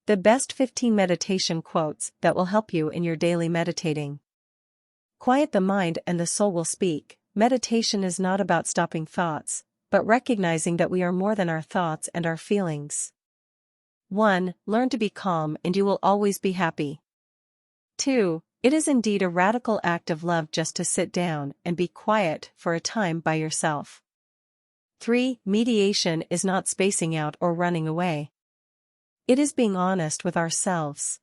The best 15 meditation quotes that will help you in your daily meditating. Quiet the mind and the soul will speak. Meditation is not about stopping thoughts, but recognizing that we are more than our thoughts and our feelings. 1. Learn to be calm and you will always be happy. 2. It is indeed a radical act of love just to sit down and be quiet for a time by yourself. 3. Mediation is not spacing out or running away. It is being honest with ourselves.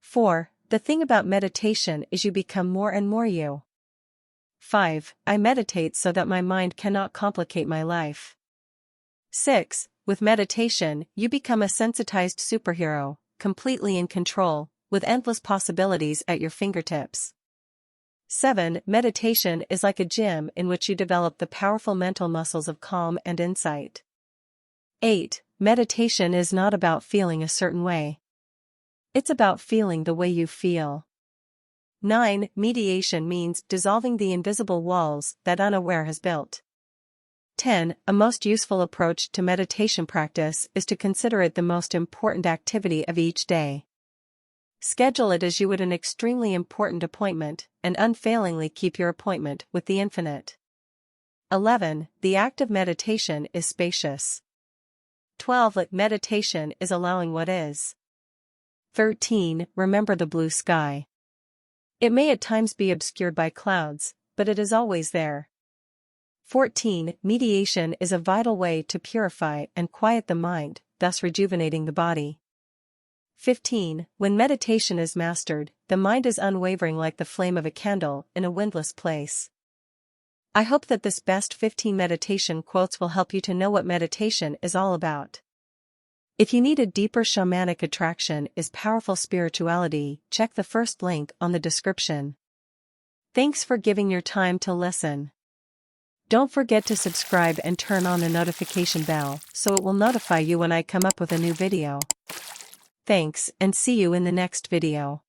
4. The thing about meditation is you become more and more you. 5. I meditate so that my mind cannot complicate my life. 6. With meditation, you become a sensitized superhero, completely in control, with endless possibilities at your fingertips. 7. Meditation is like a gym in which you develop the powerful mental muscles of calm and insight. 8. Meditation is not about feeling a certain way. It's about feeling the way you feel. 9. Mediation means dissolving the invisible walls that unaware has built. 10. A most useful approach to meditation practice is to consider it the most important activity of each day. Schedule it as you would an extremely important appointment, and unfailingly keep your appointment with the infinite. 11. The act of meditation is spacious. 12. Meditation is allowing what is. 13. Remember the blue sky. It may at times be obscured by clouds, but it is always there. 14. Mediation is a vital way to purify and quiet the mind, thus rejuvenating the body. 15. When meditation is mastered, the mind is unwavering like the flame of a candle in a windless place. I hope that this best 15 meditation quotes will help you to know what meditation is all about. If you need a deeper shamanic attraction is powerful spirituality, check the first link on the description. Thanks for giving your time to listen. Don't forget to subscribe and turn on the notification bell so it will notify you when I come up with a new video. Thanks and see you in the next video.